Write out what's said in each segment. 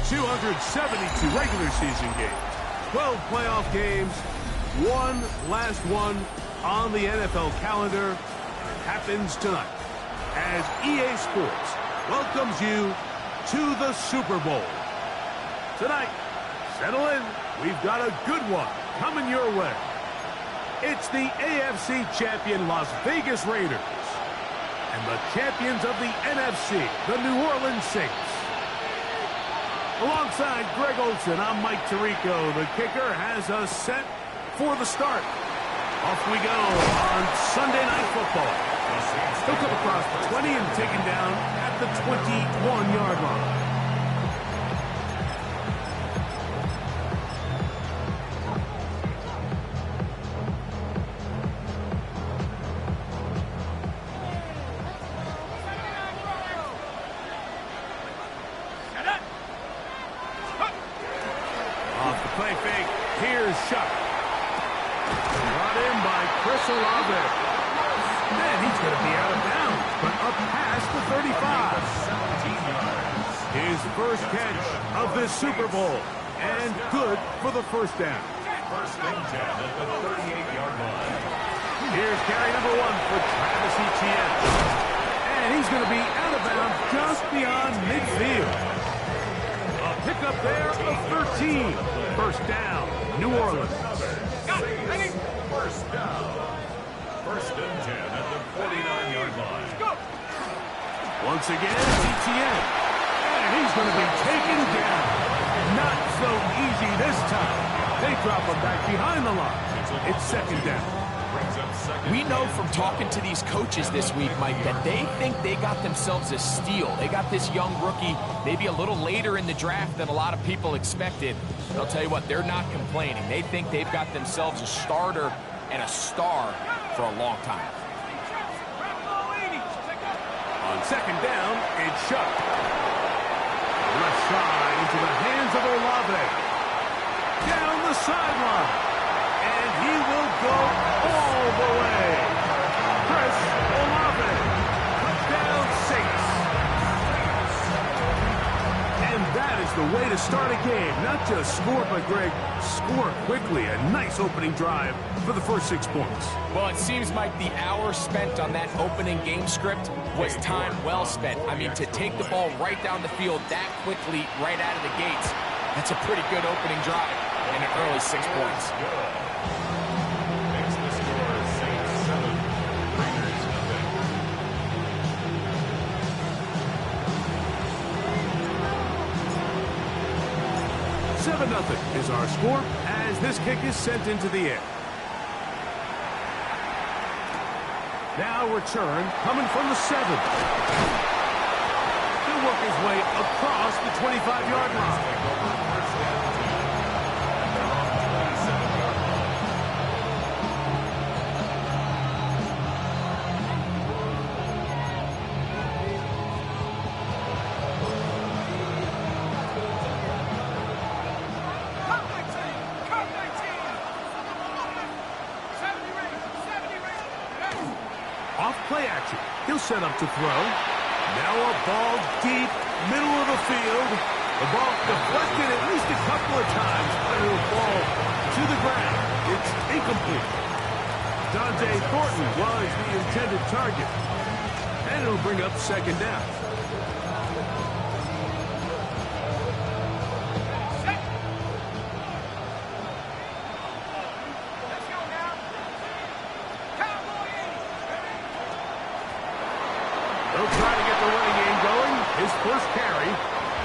272 regular season games, 12 playoff games, one last one on the NFL calendar. It happens tonight as EA Sports welcomes you to the Super Bowl. Tonight, settle in. We've got a good one coming your way. It's the AFC champion Las Vegas Raiders and the champions of the NFC, the New Orleans Saints. Alongside Greg Olsen, I'm Mike Tirico. The kicker has us set for the start. Off we go on Sunday Night Football. He'll come across the 20 and taken down at the 21-yard line. And he's going to be out of bounds, but up past the 35. His first catch of this Super Bowl, and good for the first down. First and 10 at the 38-yard line. Here's carry number 1 for Travis Etienne. And he's going to be out of bounds just beyond midfield. A pickup there of 13. First down, New Orleans. First down. First and 10 at the 49-yard line. Once again, Etienne. And he's going to be taken down. Not so easy this time. They drop him back behind the line. It's second down. We know from talking to these coaches this week, Mike, that they think they got themselves a steal. They got this young rookie maybe a little later in the draft than a lot of people expected. I'll tell you what, they're not complaining. They think they've got themselves a starter and a star for a long time. On second down, it's shut. Left side into the hands of Olave. Down the sideline. And he will go all the way. Chris Olave. Touchdown Saints. And that is the way to start a game. Not just score, but Greg, score quickly. A nice opening drive for the first 6 points. Well, it seems like the hour spent on that opening game script was time well spent. I mean, to take the ball right down the field that quickly, right out of the gates, that's a pretty good opening drive and an early 6 points. Makes the score Saints 7, Raiders nothing. 7-0 is our score as this kick is sent into the air. Now return coming from the 7. He'll work his way across the 25-yard line. Play action. He'll set up to throw. Now a ball deep, middle of the field. The ball deflected at least a couple of times, but it'll fall to the ground. It's incomplete. Dante Thornton was the intended target. And it'll bring up second down. They'll try to get the running game going. His first carry.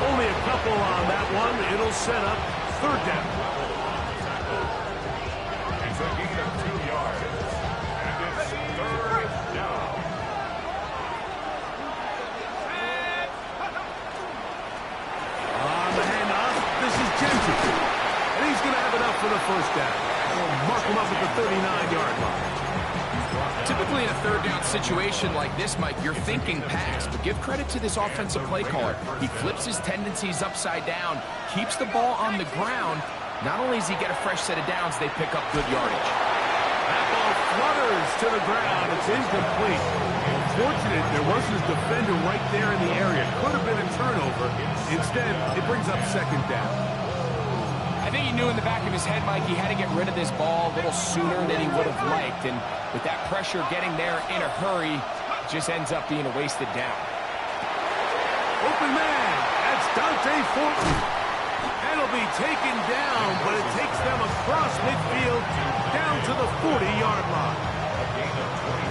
Only a couple on that one. It'll set up third down. It's a gain of 2 yards. And it's third down. On the handoff, this is Gentry. And he's going to have enough for the first down. We'll mark him up at the 39-yard line. Typically in a third down situation like this, Mike, you're thinking pass, but give credit to this offensive play caller. He flips his tendencies upside down, keeps the ball on the ground. Not only does he get a fresh set of downs, they pick up good yardage. That ball flutters to the ground. It's incomplete. Unfortunate there wasn't a defender right there in the area. Could have been a turnover. Instead, it brings up second down. I think he knew in the back of his head, Mike, he had to get rid of this ball a little sooner than he would have liked. And with that pressure getting there in a hurry, it just ends up being a wasted down. Open man. That's Dante Fortin. That'll be taken down, but it takes them across midfield down to the 40-yard line.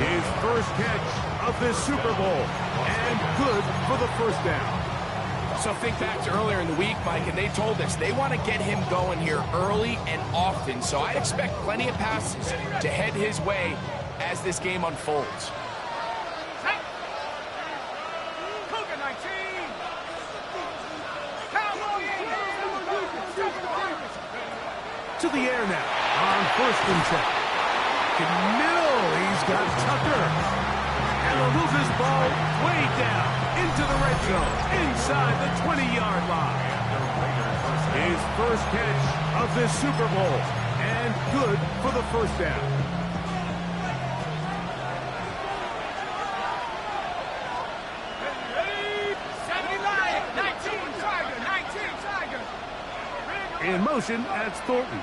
His first catch of this Super Bowl, and good for the first down. So think back to earlier in the week, Mike, and they told us they want to get him going here early and often. So I'd expect plenty of passes to head his way as this game unfolds. To the air now on 1st and 10. Middle, he's got Tucker. And he'll move this ball way down into the red zone, inside the 20-yard line. His first catch of this Super Bowl, and good for the first down. In motion, that's Thornton.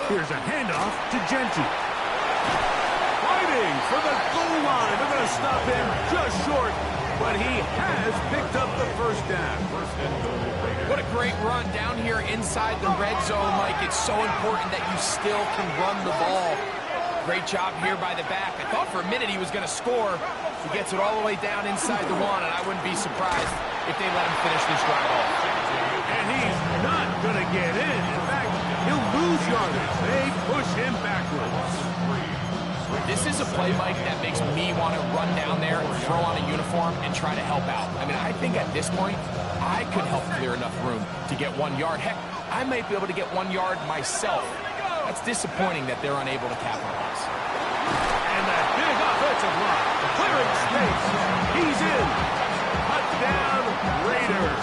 Here's a handoff to Genty. Fighting for the goal line. They're going to stop him just short, but he has picked up the first down. What a great run down here inside the red zone, Mike. It's so important that you still can run the ball. Great job here by the back. I thought for a minute he was going to score. He gets it all the way down inside the 1, and I wouldn't be surprised if they let him finish this drive off. And he's not going to get in. In fact, he'll lose yardage. They push him backwards. This is a play, Mike, that makes me want to run down there, throw on a uniform, and try to help out. I mean, I think at this point, I could help clear enough room to get 1 yard. Heck, I might be able to get 1 yard myself. That's disappointing that they're unable to capitalize. And that big offensive line, clearing space. He's in. Touchdown, Raiders.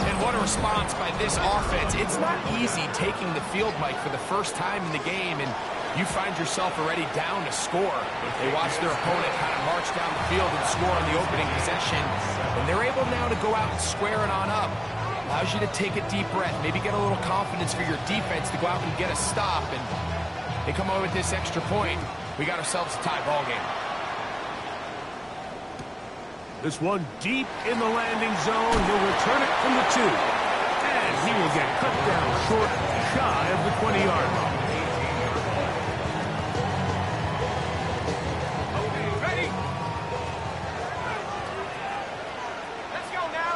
And what a response by this offense. It's not easy taking the field, Mike, for the first time in the game, and you find yourself already down to score. They watch their opponent kind of march down the field and score on the opening possession, and they're able now to go out and square it on up. Allows you to take a deep breath, maybe get a little confidence for your defense to go out and get a stop, and they come away with this extra point. We got ourselves a tie ball game. This one deep in the landing zone. He'll return it from the 2. And he will get cut down short, shy of the 20-yard line. Ready? Let's go now.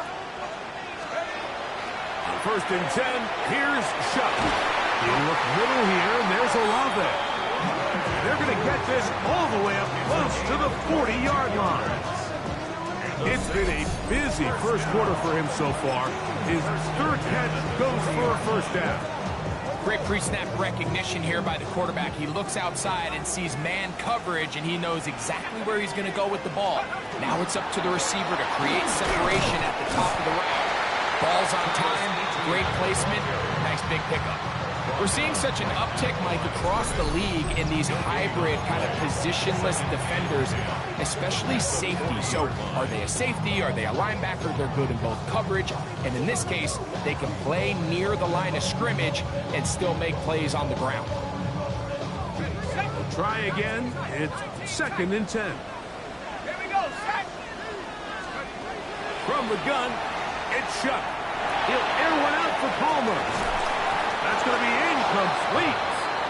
On 1st and 10, here's Shuck. He'll look middle here, and there's Olave. They're going to get this all the way up close to the 40-yard line. It's been a busy first quarter for him so far. His 3rd catch goes for a first down. Great pre-snap recognition here by the quarterback. He looks outside and sees man coverage, and he knows exactly where he's going to go with the ball. Now it's up to the receiver to create separation at the top of the route. Ball's on time, great placement, nice big pickup. We're seeing such an uptick, Mike, across the league in these hybrid kind of positionless defenders, especially safety. So are they a safety? Are they a linebacker? They're good in both coverage. And in this case, they can play near the line of scrimmage and still make plays on the ground. We'll try again. It's 2nd and 10. Here we go, set. From the gun, it's Shuck. He'll air one out for Palmer. That's going to be incomplete.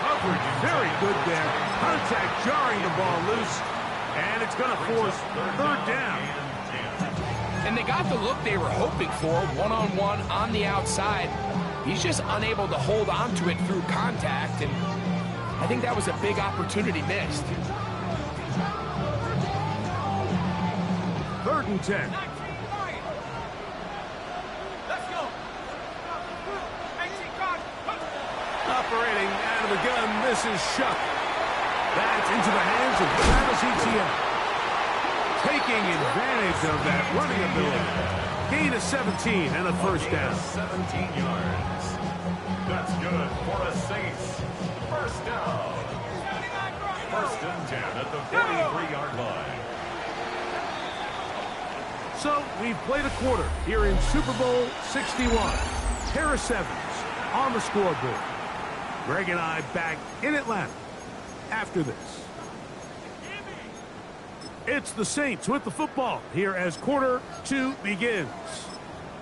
Coverage very good there. Contact jarring the ball loose. And it's going to force 3rd down. And they got the look they were hoping for, one-on-one on the outside. He's just unable to hold on to it through contact, and I think that was a big opportunity missed. 3rd and 10. Operating out of the gun, this is Shuck. That's into the hands of Travis Etienne. Taking advantage of that running ability. Gain of 17 and a first down. 17 yards. That's good for a Saints first down. First and 10 at the 43-yard line. So we've played a quarter here in Super Bowl 61. Pair of sevens on the scoreboard. Greg and I back in Atlanta after this. It's the Saints with the football here as quarter 2 begins.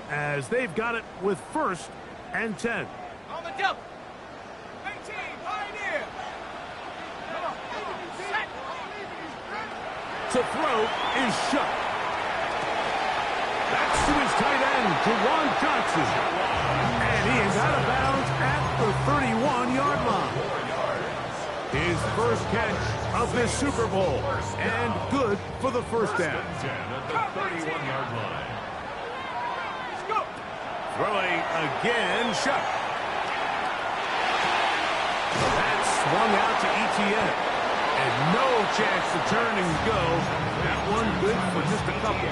As they've got it with first and 10. On the double. 18, pioneer. Come on. Set. To throw is shut. That's to his tight end, Jawan Johnson. And he is out of bounds at the 31-yard line. His first catch of this Super Bowl. And good for the first down. First and 10 at the 31-yard line. Throwing again, shut. That swung out to ETN. And no chance to turn and go. That one good for just a couple.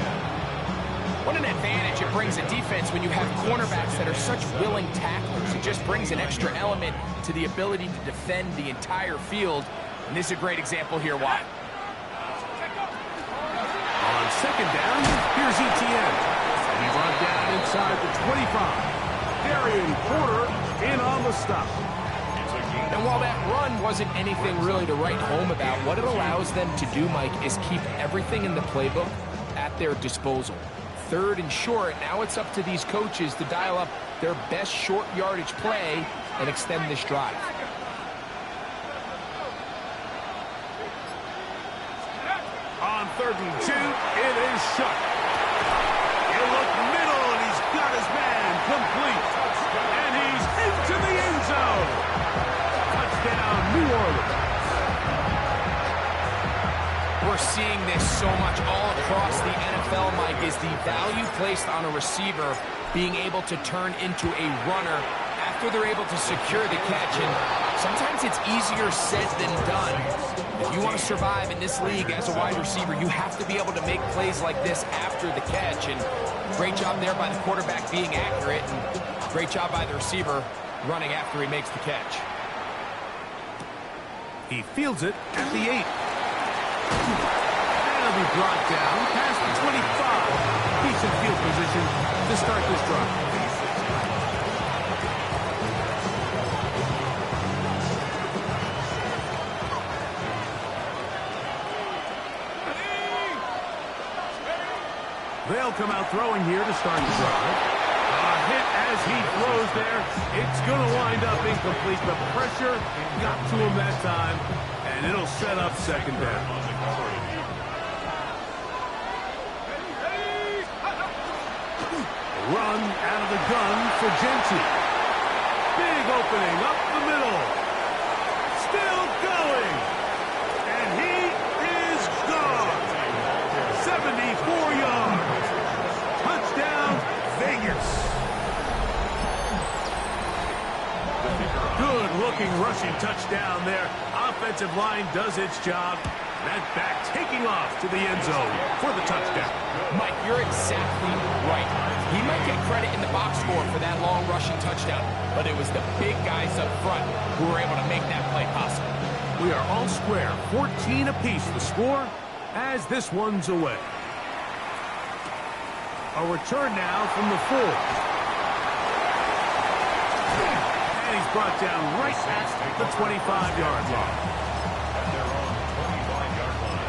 What an advantage it brings a defense when you have cornerbacks that are such willing tacklers. It just brings an extra element to the ability to defend the entire field. And this is a great example here why. On second down, here's ETN. And he brought down inside the 25. Darian Porter in on the stop. And while that run wasn't anything really to write home about, what it allows them to do, Mike, is keep everything in the playbook at their disposal. Third and short, now it's up to these coaches to dial up their best short yardage play and extend this drive. On third and 2, it is shut. He'll look middle, and he's got his man complete. And he's into the end zone. Touchdown, New Orleans. We're seeing this so much all across the NFL, Mike, is the value placed on a receiver being able to turn into a runner after they're able to secure the catch. And sometimes it's easier said than done. If you want to survive in this league as a wide receiver, you have to be able to make plays like this after the catch. And great job there by the quarterback being accurate, and great job by the receiver running after he makes the catch. He fields it at the 8. And it'll be brought down past the 25. Decent field position to start this drive. They'll come out throwing here to start the drive. A hit as he throws there. It's going to wind up incomplete. The pressure got to him that time, and it'll set up second down. Run out of the gun for Gentry. Big opening up the middle. Still going. And he is gone. 74 yards. Touchdown, Vegas. Good-looking rushing touchdown there. Offensive line does its job. That back taking off to the end zone for the touchdown. Mike, you're exactly right. He might get credit in the box score for that long rushing touchdown, but it was the big guys up front who were able to make that play possible. We are all square, 14 apiece the score as this one's away. A return now from the 4. And he's brought down right at the 25-yard line. At their own 25-yard line.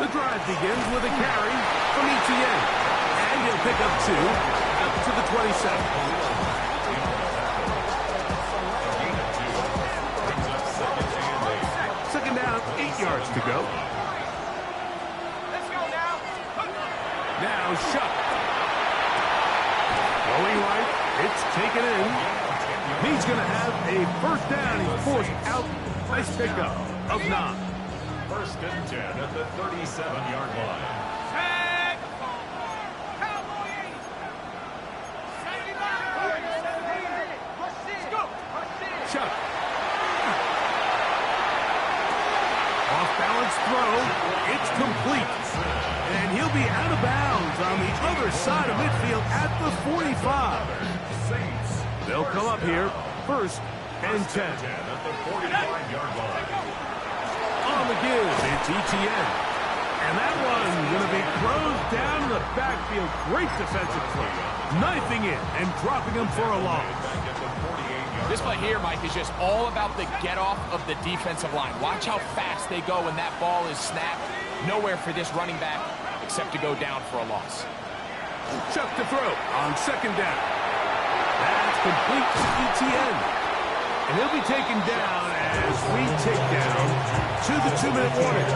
The drive begins with a carry from ETN. And he'll pick up 2 up to the 27. Second down, 8 yards to go. Let's go now. Now shut. Going right, it's taken in. He's going to have a first down. He's forced out. Nice pickup of 9. First and 10 at the 37-yard line. Set. Cowboy 80. 75. Let's go. He'll be out of bounds on the other side of midfield at the 45. They'll come up here, 1st and 10. At the 45-yard line. On the give, it's ETN. And that one's going to be closed down in the backfield. Great defensive play. Knifing in and dropping him for a loss. This play here, Mike, is just all about the get-off of the defensive line. Watch how fast they go when that ball is snapped. Nowhere for this running back except to go down for a loss. Chuck to throw on 2nd down. That's complete to ETN. And he'll be taken down as we take down to the 2-minute warning.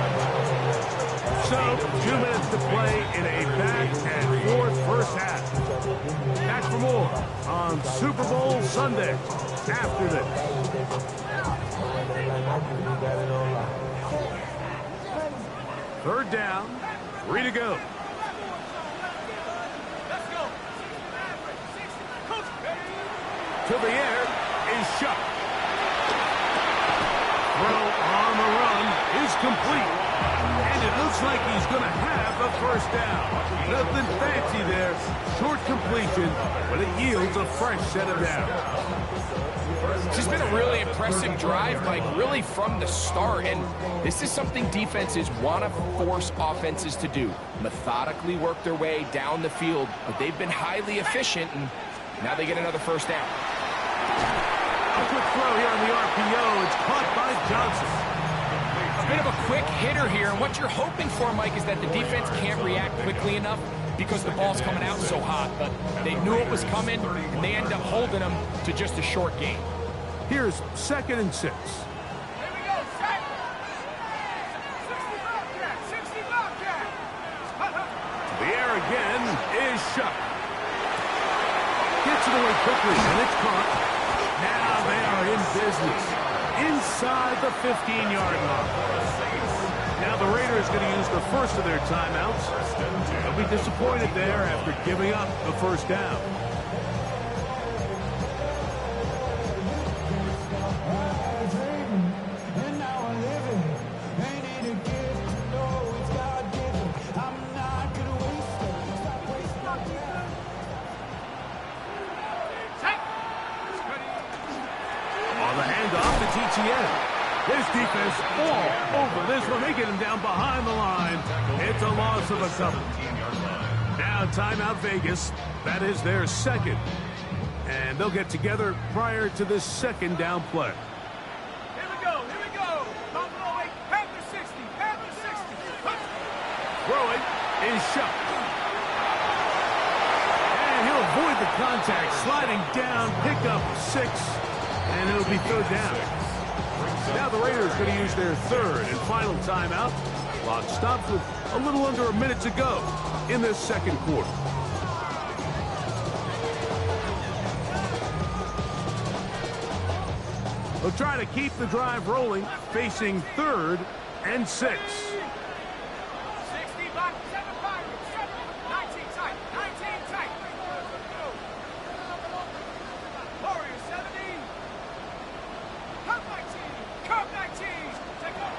So, 2 minutes to play in a back-and-forth first half. Back for more on Super Bowl Sunday after this. Third down, 3 to go. Let's go. To the air is shot. Throw on the run is complete. And it looks like he's going to have a first down. Nothing fancy there. Short completion, but it yields a fresh set of downs. It's just been a really impressive drive, Mike, really from the start. And this is something defenses want to force offenses to do. Methodically work their way down the field, but they've been highly efficient, and now they get another first down. A quick throw here on the RPO. It's caught by Johnson. A bit of a quick hitter here, and what you're hoping for, Mike, is that the defense can't react quickly enough because the ball's coming out so hot, but they knew it was coming, and they end up holding them to just a short gain. Here's 2nd and 6. Here we go, set. 60 Bobcat, 60 Bobcat. The air again is shot. Gets it away quickly, and it's caught. Now they are in business. Inside the 15-yard line. Now the Raiders going to use the first of their timeouts. They'll be disappointed there after giving up the first down. On the handoff, it's ETN. This defense all over this one. They get him down behind the line. It's a loss of a couple. Now timeout Vegas. That is their 2nd. And they'll get together prior to this 2nd down play. Here we go, here we go. Buffalo 8, Panther 60, Panther 60. Throw it is shot. And he'll avoid the contact, sliding down, pick up 6, and it'll be 3rd down. Now the Raiders going to use their 3rd and final timeout. Clock stops with a little under a minute to go in this 2nd quarter. They'll try to keep the drive rolling, facing 3rd and 6. 60 back, 7 Pirates, 7, 19 tight, 19 tight. Warriors 70. Cup 19, Cup 19. Take off.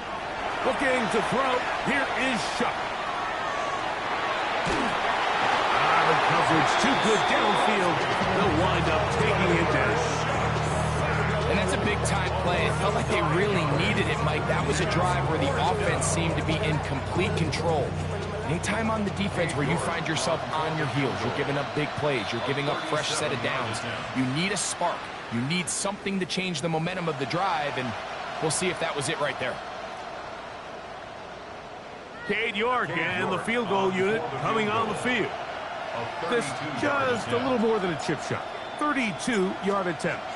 Looking to throw. Here is shot. The coverage too good downfield. They'll wind up taking it down. And that's a big-time play. It felt like they really needed it, Mike. That was a drive where the offense seemed to be in complete control. Anytime on the defense where you find yourself on your heels, you're giving up big plays, you're giving up fresh set of downs, you need a spark. You need something to change the momentum of the drive, and we'll see if that was it right there. Cade York and the field goal unit coming on the field. This just a little more than a chip shot. 32-yard attempt.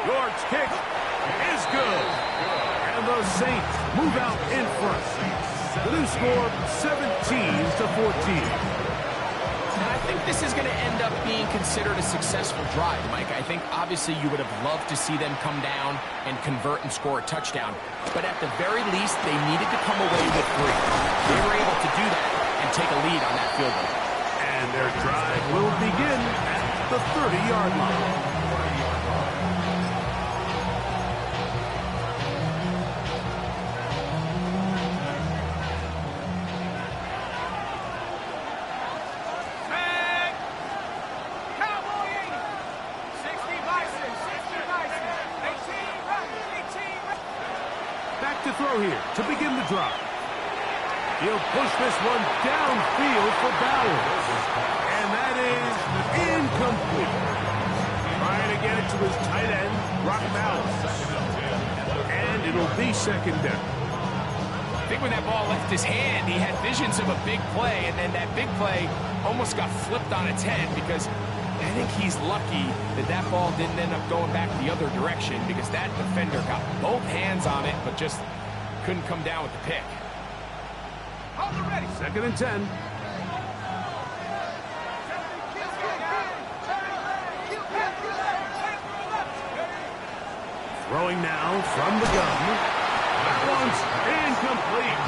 York's kick is good. And the Saints move out in front. The new score, 17-14. And I think this is going to end up being considered a successful drive, Mike. I think obviously you would have loved to see them come down and convert and score a touchdown. But at the very least, they needed to come away with 3. They were able to do that and take a lead on that field goal. And their drive will begin at the 30-yard line. throw here to begin the drive. He'll push this one downfield for Bowers. And that is incomplete. Trying to get it to his tight end, Brock Bowers. And it'll be second down. I think when that ball left his hand, he had visions of a big play, and then that big play almost got flipped on its head because I think he's lucky that that ball didn't end up going back the other direction because that defender got both hands on it but just couldn't come down with the pick. Second and 10. Throwing now from the gun. That one's incomplete.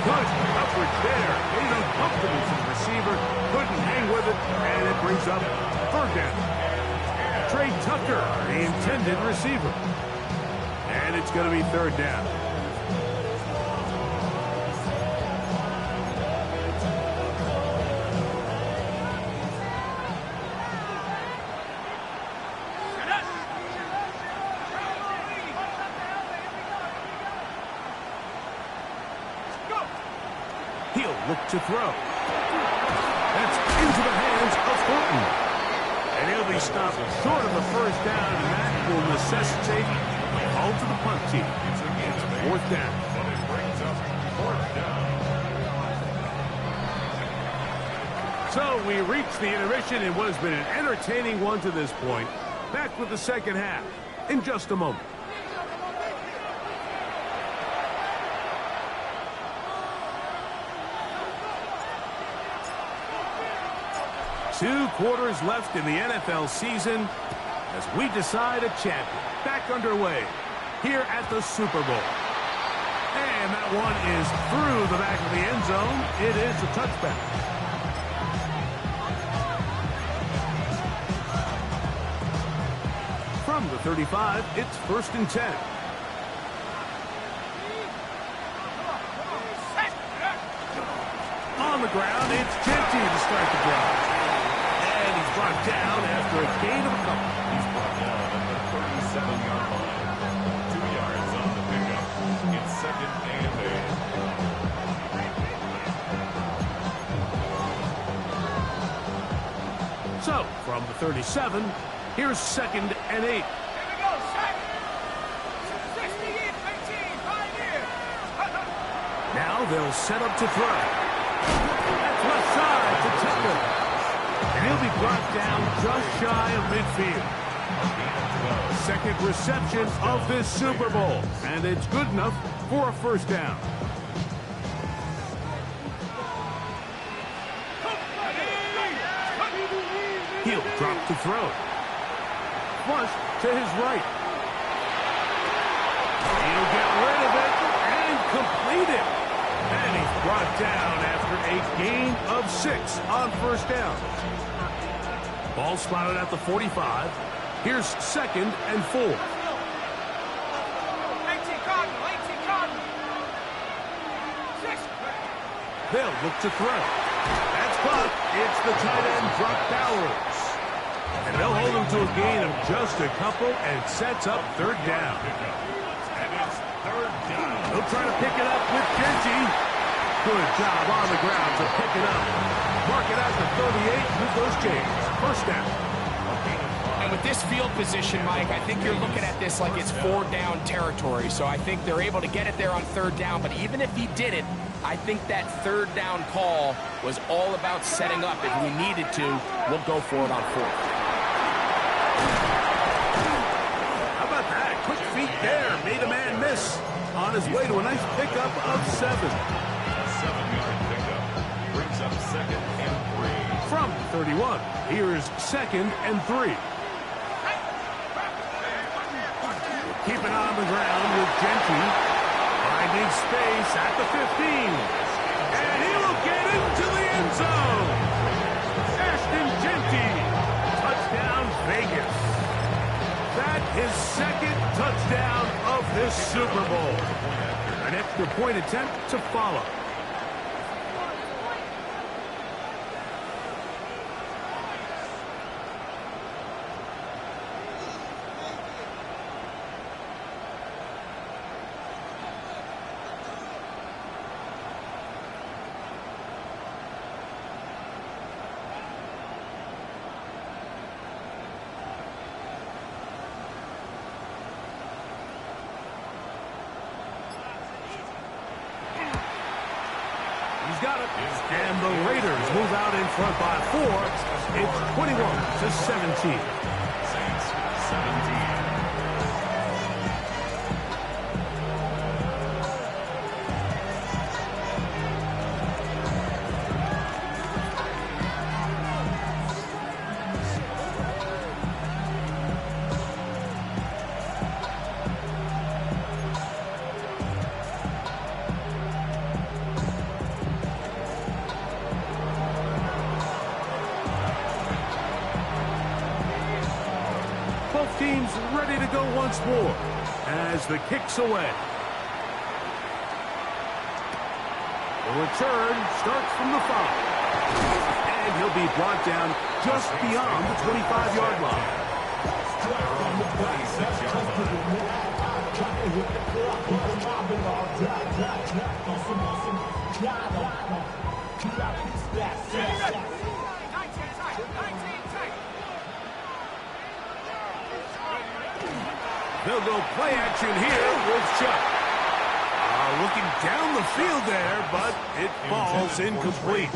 Good coverage there. Made uncomfortable for the receiver. Couldn't hang with it, and it brings up third down. Trey Tucker, the intended receiver. And it's going to be third down. Look to throw. That's into the hands of Thornton. And he'll be stopped short of the first down, and that will necessitate a call to the punt team. It's fourth down. So we reach the intermission in what has been an entertaining one to this point. Back with the second half in just a moment. Two quarters left in the NFL season as we decide a champion. Back underway here at the Super Bowl. And that one is through the back of the end zone. It is a touchback. From the 35, it's first and 10. On the ground, it's Genty to start the drive. Brought down after a gain of a couple. He's brought down at the 37-yard line. 2 yards on the pickup. It's second and 8. So, from the 37, here's second and 8. Here we go, set. 60 in, 18, Pioneer. Now they'll set up to throw. That's left side to Tucker. And he'll be brought down just shy of midfield. Second reception of this Super Bowl. And it's good enough for a first down. He'll drop to throw. Flush to his right. He'll get rid of it and complete it. And he's brought down after a gain of 6 on first down. Ball spotted at the 45. Here's second and 4. 18 Cardinal, 18 Cardinal. 6. They'll look to throw. That's caught. It's the tight end, Brock Bowers. And they'll hold him to a gain of just a couple and sets up third down. And it's third down. He'll try to pick it up with Genty. Good job on the ground to pick it up. Mark it out to 38. With those James. First down. And with this field position, Mike, I think you're looking at this like it's 4-down territory. So I think they're able to get it there on third down. But even if he did it, I think that third down call was all about setting up. If we needed to, we'll go for it on fourth. How about that? Quick feet there. Made a man miss on his way to a nice pickup of 7. A 7-yard pickup brings up second and 3. From 31, here's second and 3. Keep it on the ground with Genty. Finding space at the 15. And he will get into the end zone. Ashton Genty. Touchdown, Vegas. That is second touchdown of this Super Bowl. An extra point attempt to follow. And the Raiders move out in front by 4. It's 21-17. Saints 17. Both teams ready to go once more as the kick's away. The return starts from the 5. And he'll be brought down just beyond the 25-yard line. On the 26-yard They'll go play action here with Chuck. Looking down the field there, but it falls incomplete.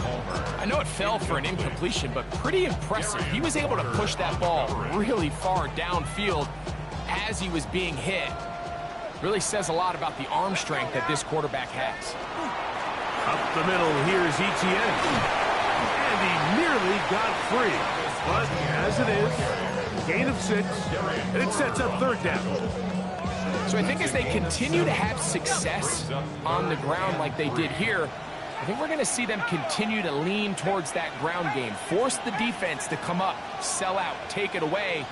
I know it fell for an incompletion, but pretty impressive. He was able to push that ball really far downfield as he was being hit. Really says a lot about the arm strength that this quarterback has. Up the middle, here's ETN. And he nearly got free. But as it is, gain of 6, and it sets up third down. So I think as they continue to have success on the ground like they did here, I think we're going to see them continue to lean towards that ground game. Force the defense to come up, sell out, take it away,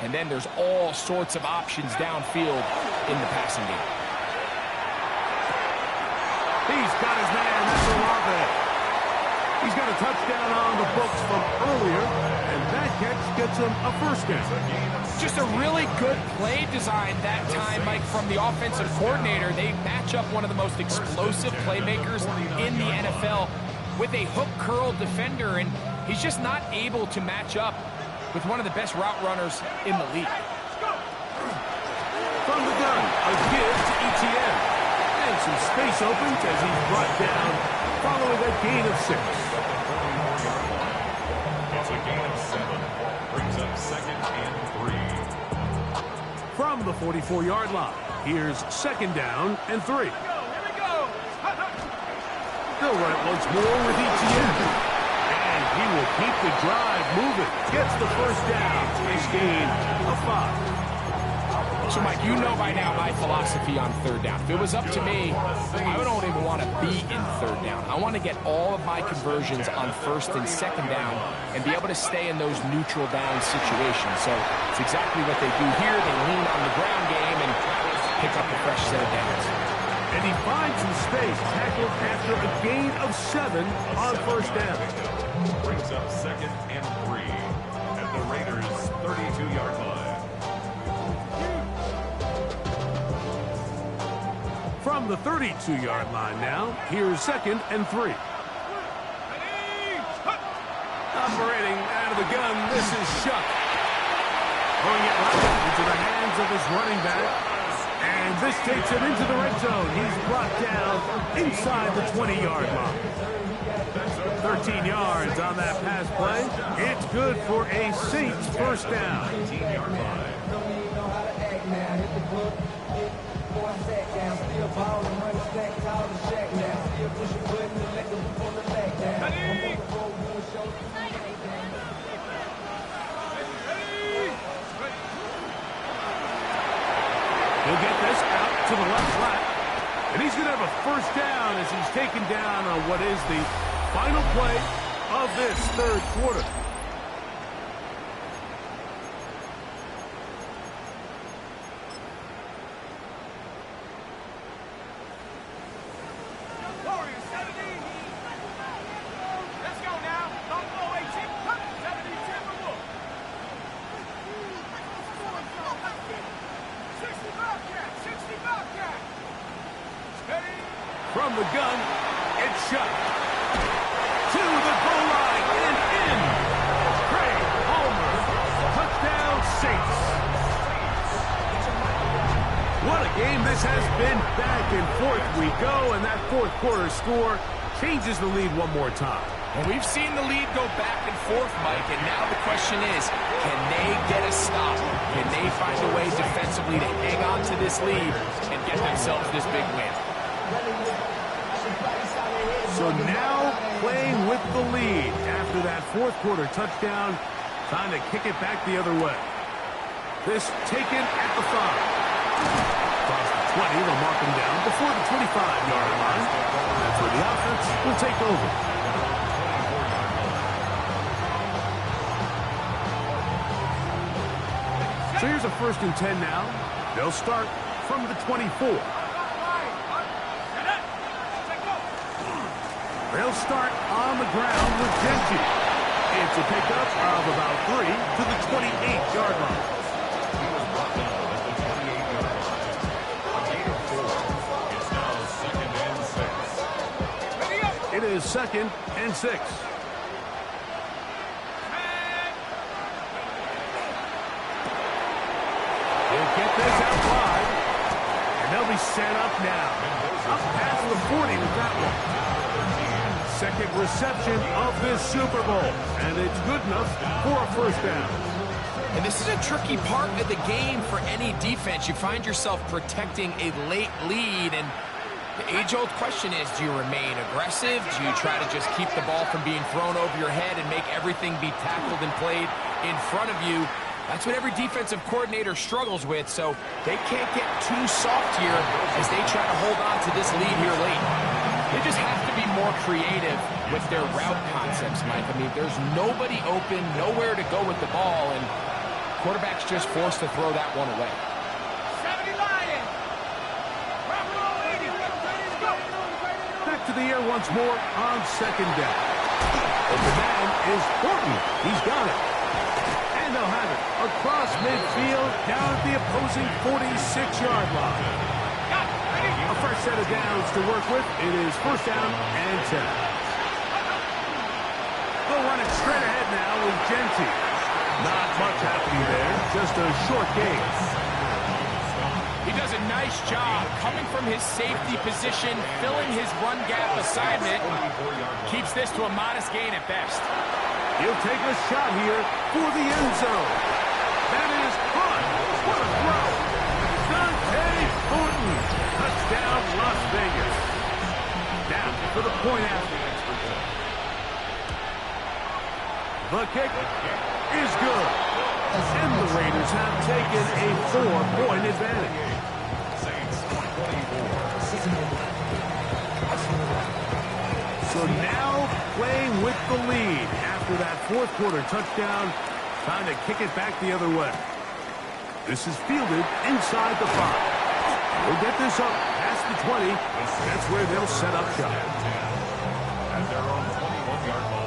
and then there's all sorts of options downfield in the passing game. He's got his man, that's Olave. He's got a touchdown on the books from earlier, and that catch gets him a first down. Just a really good play design that time, Mike, from the offensive coordinator. They match up one of the most explosive playmakers in the NFL with a hook curl defender, and he's just not able to match up with one of the best route runners in the league. From the gun, a give to ETN. And some space opens as he's brought down following a gain of 6. It's a gain of 7. Brings up 2nd and 3. From the 44-yard line, here's 2nd down and 3. Here we go. They'll run it once more with ETN. And he will keep the drive moving. Gets the first down. Nice gain of 5. So, Mike, you know by now my philosophy on third down. If it was up to me, I don't even want to be in third down. I want to get all of my conversions on 1st and 2nd down and be able to stay in those neutral down situations. So it's exactly what they do here. They lean on the ground game and pick up a fresh set of downs. And he finds some space, tackled after a gain of 7 on 1st down. Brings up 2nd and 3 at the Raiders' 32-yard line. From the 32-yard line now, here's 2nd and 3. Operating out of the gun, this is Shuck. Throwing it right into the hands of his running back. And this takes him into the red zone. He's brought down inside the 20-yard line. 13 yards on that pass play. It's good for a Saints first down. 19-yard line. He'll get this out to the left flat. And he's going to have a first down as he's taken down on what is the final play of this third quarter. From the gun, it's shot. To the goal line and in. Craig Palmer. Touchdown Saints. What a game this has been. Back and forth we go, and that fourth quarter score changes the lead one more time. Well, we've seen the lead go back and forth, Mike, and now the question is, can they get a stop? Can they find a way defensively to hang on to this lead and get themselves this big win? So now playing with the lead after that fourth quarter touchdown, trying to kick it back the other way. This taken at the 5. Across the 20, they'll mark him down before the 25-yard line. That's where the offense will take over. So here's a 1st and 10 now. They'll start from the 24. They'll start on the ground with Genty. It's a pickup of about 3 to the 28-yard line. He was brought down at the 28-yard line. A gain of 4. It's now 2nd and 6. It is 2nd and 6. They'll get this out wide. And they'll be set up now. Up past the 40 with that one. Second reception of this Super Bowl, and it's good enough for a 1st down. And this is a tricky part of the game for any defense. You find yourself protecting a late lead, and the age-old question is, do you remain aggressive? Do you try to just keep the ball from being thrown over your head and make everything be tackled and played in front of you? That's what every defensive coordinator struggles with, so they can't get too soft here as they try to hold on to this lead here late. They just have to be more creative with their route concepts, Mike. I mean, there's nobody open, nowhere to go with the ball, and quarterback's just forced to throw that one away. 70 Lions. Back to the air once more on 2nd down. Open man is Horton. He's got it. And they'll have it across midfield down at the opposing 46-yard line. A fresh set of downs to work with. It is 1st down and 10. They'll run it straight ahead now with Genty. Not much happening there. Just a short gain. He does a nice job coming from his safety position, filling his run gap assignment. Keeps this to a modest gain at best. He'll take a shot here for the end zone. That is fun. What a throw. Dante Horton. Touchdown, Las Vegas. Down for the point after. The kick is good. And the Raiders have taken a 4-point advantage. So now playing with the lead after that fourth quarter touchdown, trying to kick it back the other way. This is fielded inside the 5. We'll get this up past the 20. That's where they'll set up shop. At their own 21-yard line.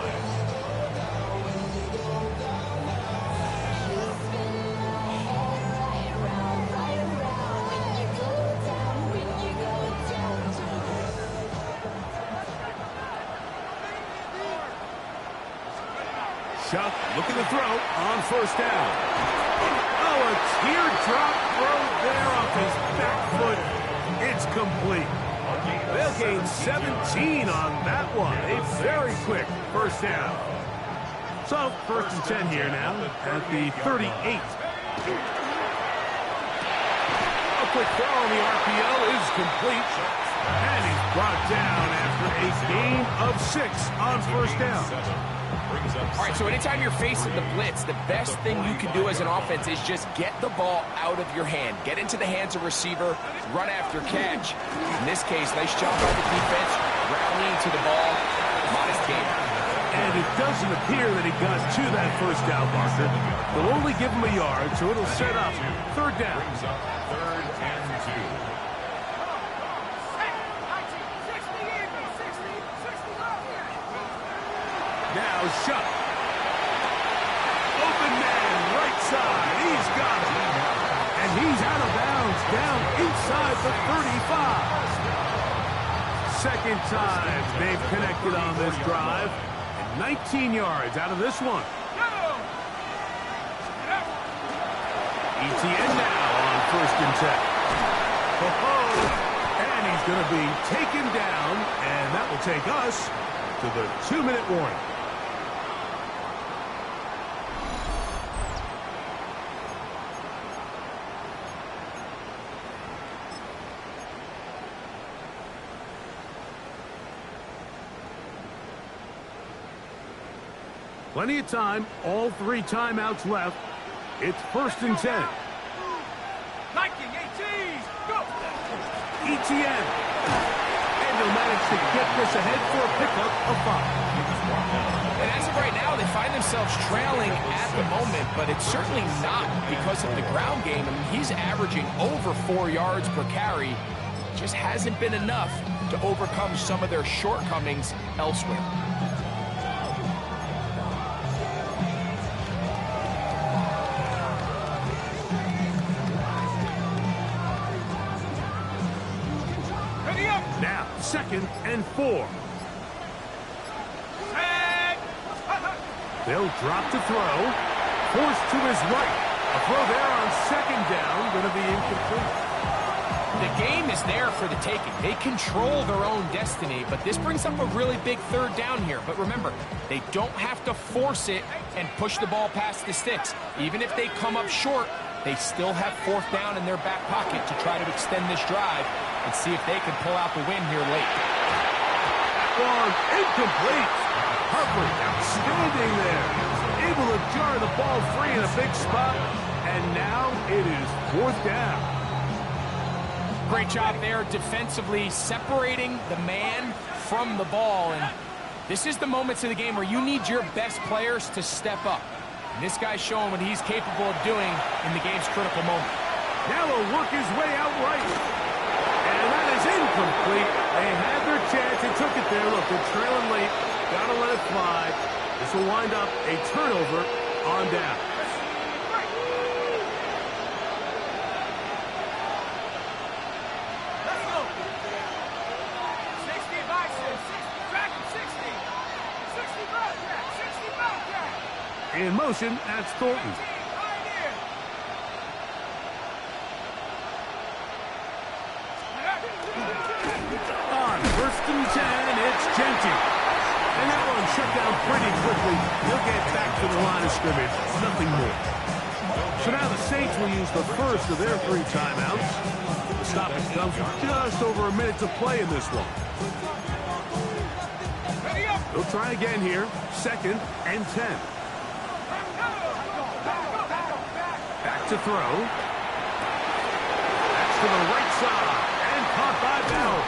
Shuck looking to throw on 1st down. Oh, a teardrop throw there off his back foot. It's complete. They'll gain 17 on that one. A very quick 1st down. So 1st and 10 here now at the 38. A quick throw on the RPO is complete. And he's brought down after a gain of 6 on 1st down. All right, so anytime you're facing the blitz, the best thing you can do as an offense is just get the ball out of your hand. Get into the hands of receiver, run after catch. In this case, nice job by the defense, rallying to the ball. Modest gain. And it doesn't appear that he got to that 1st down marker. They'll only give him a yard, so it'll set up 3rd down. 3rd and 2. Now Shuck. Open man, right side. He's got it. And he's out of bounds, down inside the 35. Second time they've connected on this drive. And 19 yards out of this one. ETN now on 1st and 10. Oh, and He's going to be taken down, and that will take us to the 2-minute warning. Plenty of time, all 3 timeouts left. It's 1st and 10. Liking, ATs, go! ETN. And they'll manage to get this ahead for a pickup of 5. And as of right now, they find themselves trailing at the moment, but it's certainly not because of the ground game. I mean, he's averaging over 4 yards per carry. Just hasn't been enough to overcome some of their shortcomings elsewhere. Now, 2nd and 4. They'll drop to throw. Forced to his right. A throw there on 2nd down. Going to be incomplete. The game is there for the taking. They control their own destiny, but this brings up a really big 3rd down here. But remember, they don't have to force it and push the ball past the sticks. Even if they come up short, they still have 4th down in their back pocket to try to extend this drive and see if they can pull out the win here late. One incomplete. Humphrey outstanding there. Able to jar the ball free in a big spot. And now it is 4th down. Great job there defensively, separating the man from the ball. And this is the moments of the game where you need your best players to step up. And this guy's showing what he's capable of doing in the game's critical moment. Now he'll work his way out right. And that is incomplete. They had their chance and took it there. Look, they're trailing late. Got to let it fly. This will wind up a turnover on down. Let's go. 60 bison, 60, track him, 60. 60 Bobcat, 60 Bobcat. In motion, that's Thornton. Right here. On 1st and 10, it's Genty. And that one shut down pretty quickly. He'll get back to the line of scrimmage. Nothing more. So now the Saints will use the first of their 3 timeouts. The stoppage comes with just over a minute to play in this one. They'll try again here. 2nd and 10. Back to throw. That's to the right side. And caught by Bell.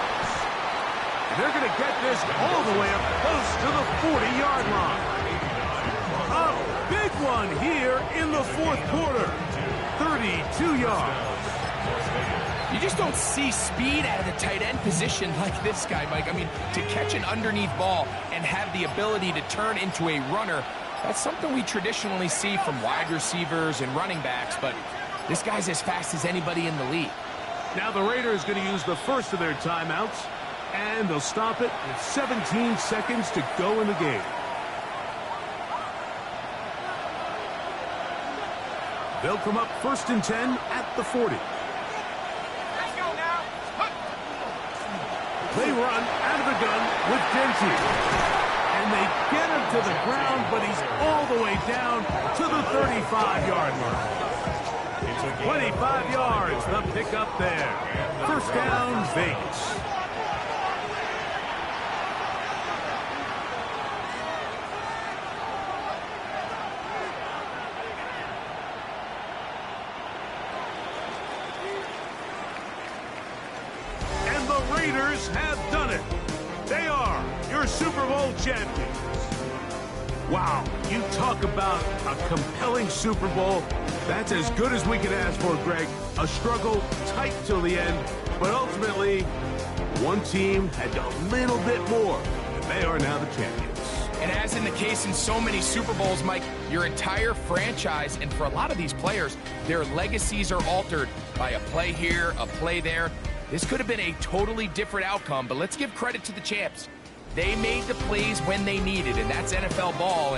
They're going to get this all the way up close to the 40-yard line. A big one here in the 4th quarter. 32 yards. You just don't see speed out of the tight end position like this guy, Mike. I mean, to catch an underneath ball and have the ability to turn into a runner, that's something we traditionally see from wide receivers and running backs, but this guy's as fast as anybody in the league. Now the Raiders going to use the first of their timeouts, and they'll stop it with 17 seconds to go in the game. They'll come up 1st and 10 at the 40. Let's go now. They run out of the gun with Genty. And they get him to the ground, but he's all the way down to the 35-yard line. 25 yards, the pickup there. 1st down, Vegas. And the Raiders have done it. They are your Super Bowl champions. Wow, you talk about a compelling Super Bowl. That's as good as we can ask for, Greg. A struggle tight till the end, but ultimately, one team had a little bit more, and they are now the champions. And as in the case in so many Super Bowls, Mike, your entire franchise, and for a lot of these players, their legacies are altered by a play here, a play there. This could have been a totally different outcome, but let's give credit to the champs. They made the plays when they needed, and that's NFL ball. And